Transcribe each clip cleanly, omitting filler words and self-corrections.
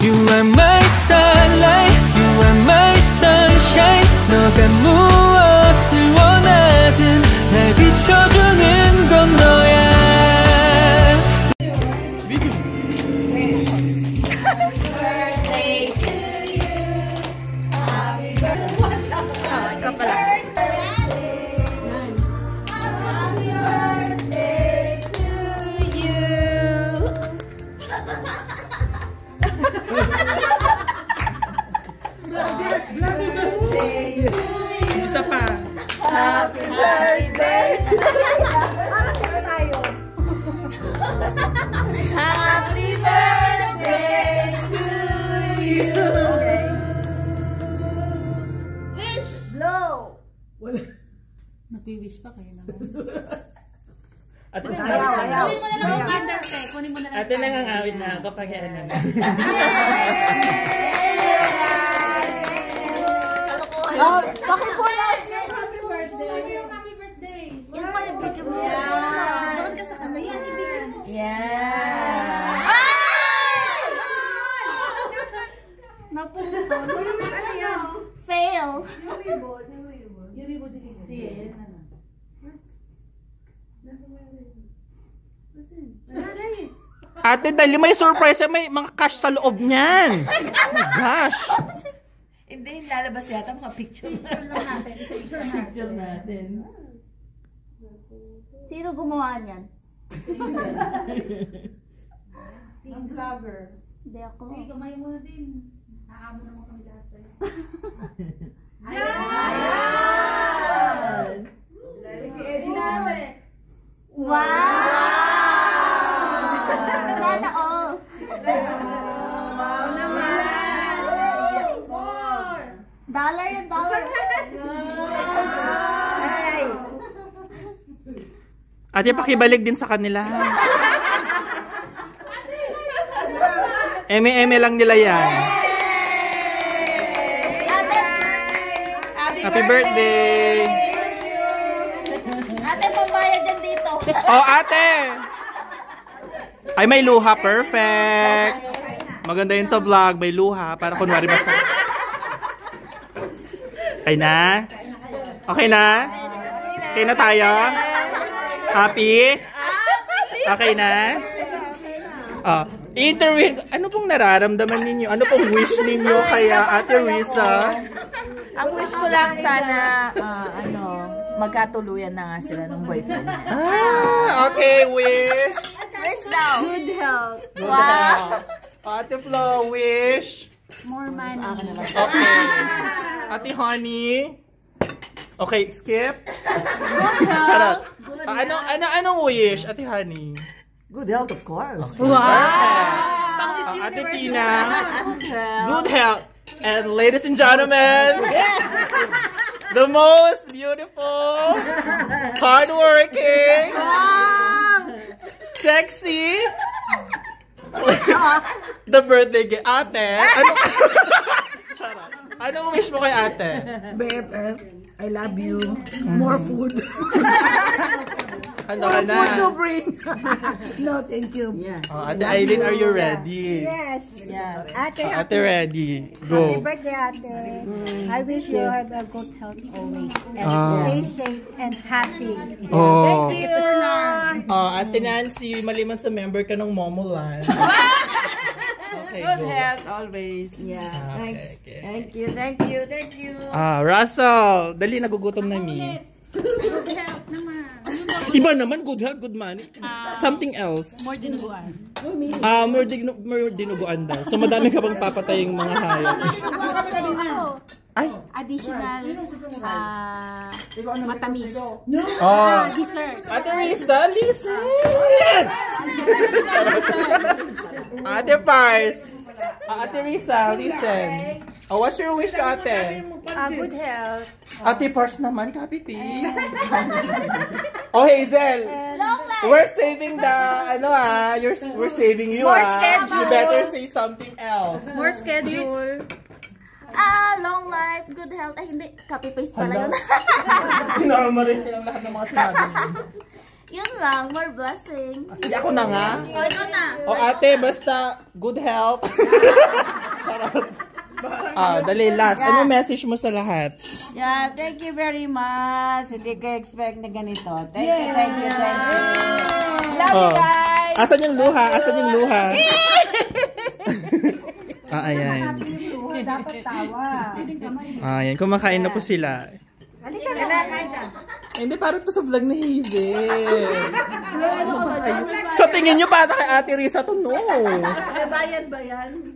You are my starlight, you are my sunshine. 너가 무엇을 원하든 날 비춰주는 건 너야. Happy birthday! Happy birthday to you! Wish! Blow! Nag-wish pa kayo naman. Ate Kunin mo na lang ang candle, te. Kunin mo na lang. Ate lang ang awit na kapag ano. Bakit po yan? Happy birthday! Yan pa yung video mo. Doon ka sa kamay. Yeah! Napunto. Fail. Ate, dali may surprise. May mga cash sa loob niyan. Oh my gosh. Hindi, lalabas yata mga picture. Picture lang natin. Picture natin. Sino gumawa niyan? Ang vlogger. Hindi ako. Sige, kamay mo na din. Aamo naman kami lahat sa'yo. Ayan! Si Eddie. Wow! Sana all. Wow naman! Dollar yung dollar. Ate, pakibalik din sa kanila. Eme-eme lang nila yan. Happy birthday! Ate, pambayad yan dito. Oh, ate! Ay, may luha. Perfect! Maganda yun sa vlog. May luha. Para kunwari basta. Okay na? Okay na? Okay na tayo? Happy? Okay na? Oh, interview. Ano pong nararamdaman ninyo? Ano pong wish ninyo kaya Ate Risa? Ang wish ko lang sana, magkatuluyan na nga sila ng boyfriend. Okay, wish. Wish daw. Good health. Good health. Ate Flo, wish. More money. Okay. Ate Honey. Okay, skip. Shut up. Anong wish, Ate Honey? Good health, of course. Wow. Ate Tina. Good health. And ladies and gentlemen, the most beautiful, hardworking, sexy, the birthday gift. Ate, anong wish mo kay ate? Babe, I love you. More food. Handa ka na. Food to bring. No, thank you. Ate Aileen, are you ready? Yes. Yeah. Ate ready. Go. Happy birthday, Ate. I wish you have a good health always. And stay safe and happy. Oh. Thank you. Ate Nancy, maliman sa member ka ng Momoland. Okay, Good go. health always. Yeah. Okay, okay. Thank you, thank you, thank you. Russell, dali nagugutom na mi. Good health naman. Iba naman, good health, good money. Something else. More dinuguan. More dinuguan daw. So madami ka bang papataying mga hayop? Ay! Additional matamis. Oh! Dessert. Ate Risa, listen! Ate Pars! Ate Risa, listen. Oh, what's your wish, ate? Good health. Ate Pars naman, kapipi. Oh, Hazel! Long life. We're saving the, we're saving you, More schedule. You better say something else. More schedule. Long life, good health. Ay, hindi. Copy-paste pala yun. Sinamarize silang lahat ng mga sinabi niyo. Yun lang, more blessing. Sige, ako na nga. O, ito na. O ate, basta good health. Dali, last. Anong message mo sa lahat? Yeah, thank you very much. Hindi ko expect na ganito. Thank you, thank you, thank you. Love you guys. Asan yung luha? Asan yung luha? Ayan. Dapat tawa. Ayan, kumakain na po sila. Halika na, kain ka. Hindi, parang to sa vlog ni Hazel. Sa tingin nyo, para kay Ate Risa to, no? Bayan ba yan?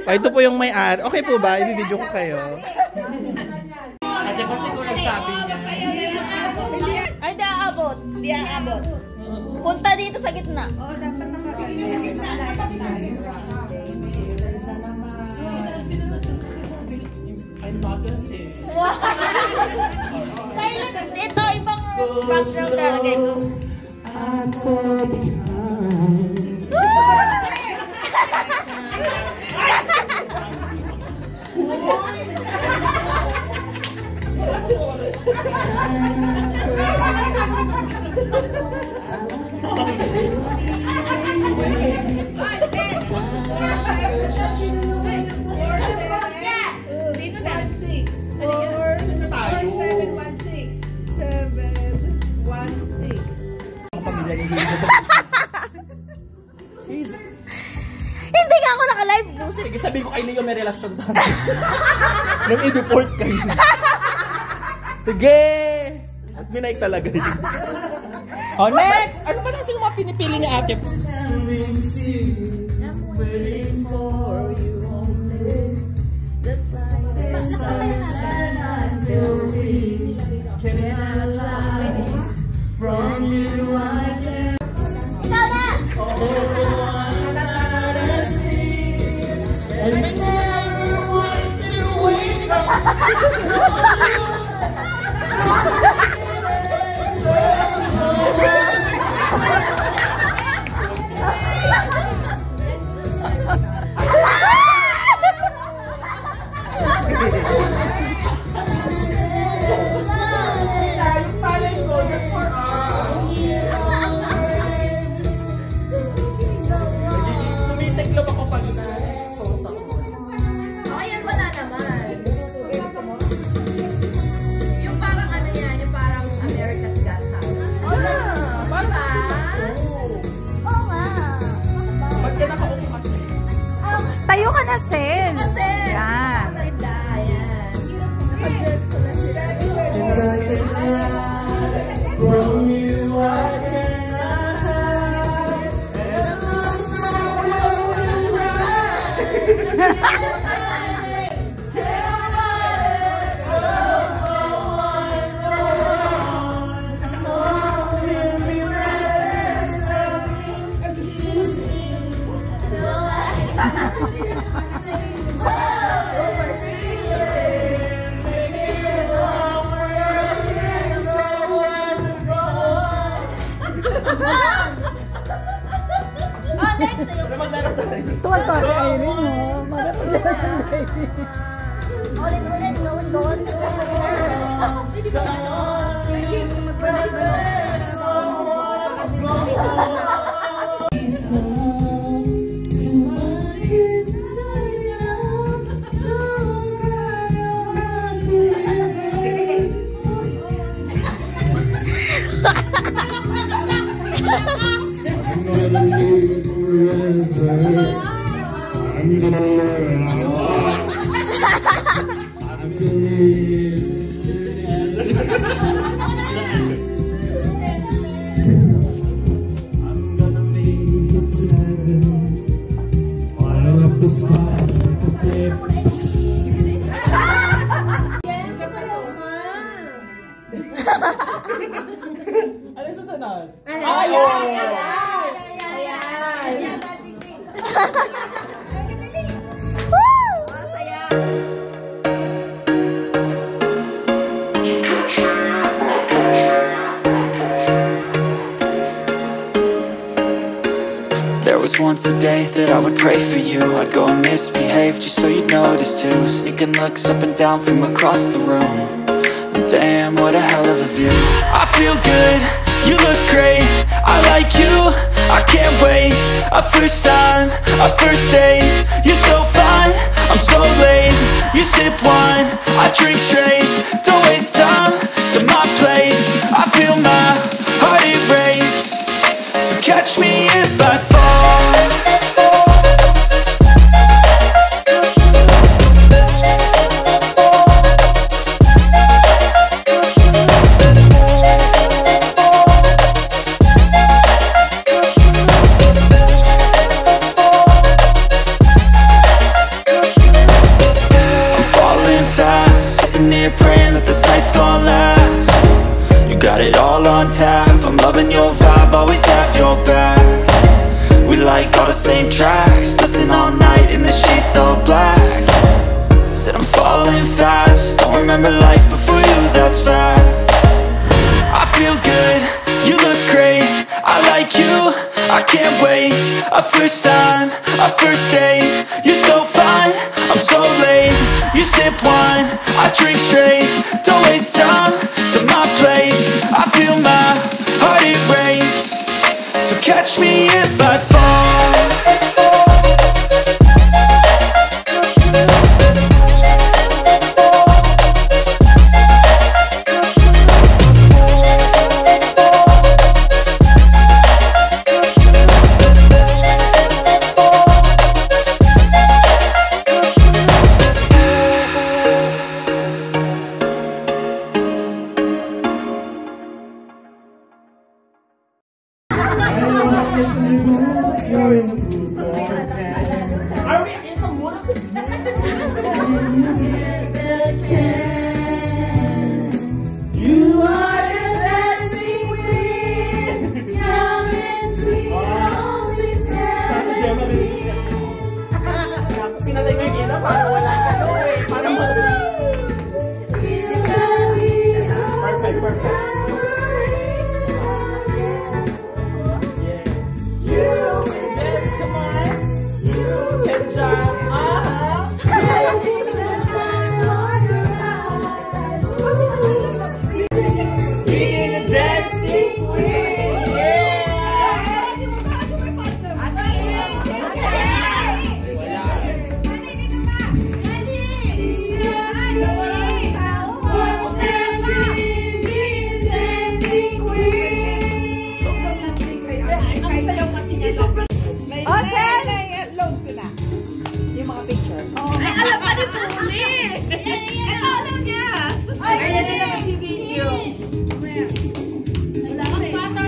Ito po yung may-ari. Okay po ba? Ibibidyo ko kayo. Ate, kasi ko nagsabi niya. Ay, di aabot. Di aabot. Punta dito sa gitna. Wow! Silent. Ito, ibang background talaga ito. Hindi nga ako naka-live, busit. Sige, sabi ko kay Leo may relasyon tayo. Nung i-deport kayo. Sige! At binaik talaga yun. Oh, next! Ano pa lang sino mga pinipili ni Ate? Ikaw na! Tayo ka na, Sen. Yan. Tuwan-tuwa si Irene, no? Ulit, gawin. I'm gonna learn. I'm gonna make it to heaven. Fire up the sky like a flame. Ano susunod? There was once a day that I would pray for you. I'd go and misbehave just so you'd notice too. Sneaking looks up and down from across the room. And damn, what a hell of a view. I feel good, you look great, I like you, I can't wait. A first time, a first date, you're so fine, remember life before you, that's fact. I feel good, you look great, I like you, I can't wait. A first time, a first date, you're so fine, I'm so late. You sip wine, I drink straight, don't waste time to my place. I feel my heart erase, so catch me if I fall.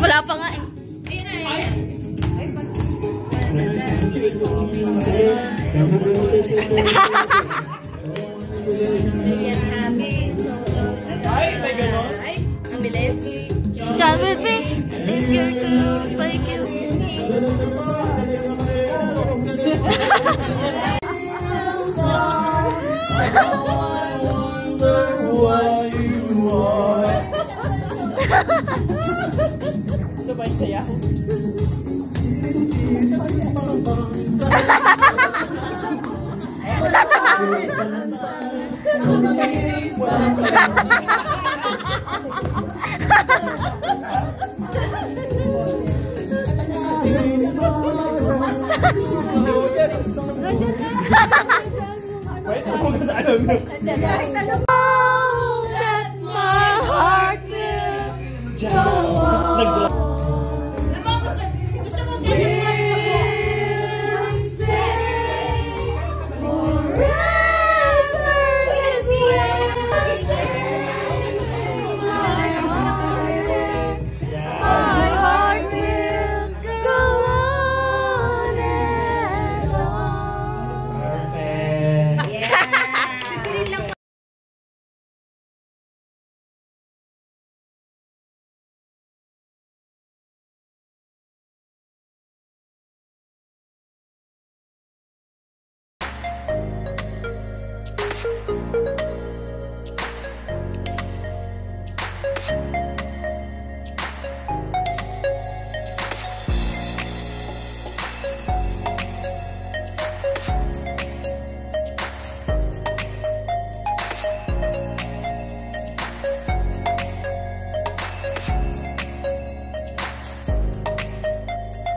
Wala pa nga eh. Ay, may ganon. Ay, ang bilis. Chat with me. If you're good, like you. Sabay saya. Wait, ako kasi alam mo. That my heart will go on.